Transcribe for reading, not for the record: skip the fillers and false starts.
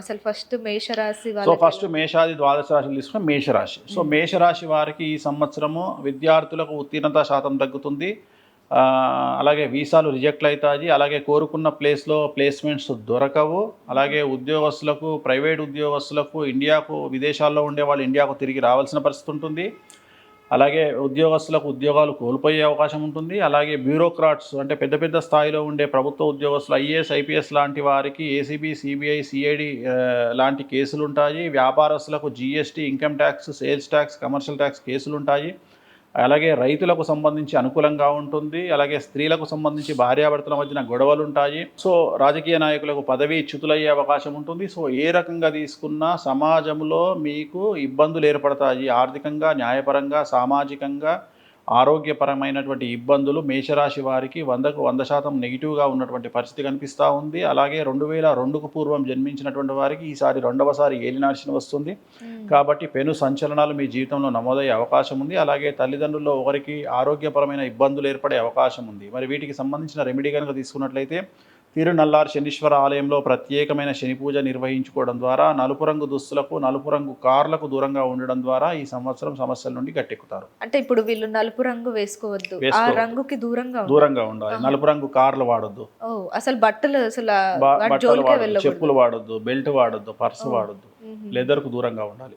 అసలు ఫస్ట్ మేషరాశి సో వాళ్ళకి ఫస్ట్ మేషాది ద్వాదశ రాశులు తీసుకున్న మేషరాశి. సో మేషరాశి వారికి ఈ సంవత్సరము విద్యార్థులకు ఉత్తీర్ణత శాతం తగ్గుతుంది. అలాగే వీసాలు రిజెక్ట్ అవుతాయి. అలాగే కోరుకున్న ప్లేస్లో ప్లేస్మెంట్స్ దొరకవు. అలాగే ఉద్యోగస్తులకు, ప్రైవేట్ ఉద్యోగస్తులకు ఇండియాకు, విదేశాల్లో ఉండే వాళ్ళు ఇండియాకు తిరిగి రావాల్సిన పరిస్థితి ఉంటుంది. అలాగే ఉద్యోగస్తులకు ఉద్యోగాలు కోల్పోయే అవకాశం ఉంటుంది. అలాగే బ్యూరోక్రాట్స్ అంటే పెద్ద పెద్ద స్థాయిలో ఉండే ప్రభుత్వ ఉద్యోగస్తులు, ఐఏఎస్, ఐపీఎస్ లాంటి వారికి ఏసీబీ, సిబిఐ, సిఐడి లాంటి కేసులు ఉంటాయి. వ్యాపారస్తులకు GST, income tax, sales tax, commercial tax కేసులు ఉంటాయి. అలాగే రైతులకు సంబంధించి అనుకూలంగా ఉంటుంది. అలాగే స్త్రీలకు సంబంధించి భార్యాభర్తల మధ్యన గొడవలు ఉంటాయి. సో రాజకీయ నాయకులకు పదవి చ్యుతులయ్యే అవకాశం ఉంటుంది. సో ఏ రకంగా తీసుకున్నా సమాజంలో మీకు ఇబ్బందులు ఏర్పడతాయి. ఆర్థికంగా, న్యాయపరంగా, సామాజికంగా, ఆరోగ్యపరమైనటువంటి ఇబ్బందులు మేషరాశి వారికి 100కు 100% నెగిటివ్గా ఉన్నటువంటి పరిస్థితి కనిపిస్తూ ఉంది. అలాగే 2002కు పూర్వం జన్మించినటువంటి వారికి ఈసారి రెండవసారి ఏలినాశనం వస్తుంది. కాబట్టి పెను సంచలనాలు మీ జీవితంలో నమోదయ్యే అవకాశం ఉంది. అలాగే తల్లిదండ్రుల్లో ఒకరికి ఆరోగ్యపరమైన ఇబ్బందులు ఏర్పడే అవకాశం ఉంది. మరి వీటికి సంబంధించిన రెమెడీ కనుక తీసుకున్నట్లయితే తిరునల్లార్ శనీశ్వర ఆలయంలో ప్రత్యేకమైన శని పూజ నిర్వహించుకోవడం ద్వారా, నలుపు రంగు దుస్తులకు, నలుపు రంగు కార్లకు దూరంగా ఉండడం ద్వారా ఈ సంవత్సరం సమస్యల నుండి గట్టెక్కుతారు. అంటే ఇప్పుడు వీళ్ళు నలుపు రంగు వేసుకోవద్దు, ఆ రంగుకి దూరంగా ఉండాలి. నలుపు రంగు కార్లు వాడొద్దు, అసలు బట్టలు అసలు బట్టలు వాడొద్దు, చెప్పులు వాడొద్దు, బెల్ట్ వాడొద్దు, పర్సు వాడొద్దు, లెదర్కు దూరంగా ఉండాలి.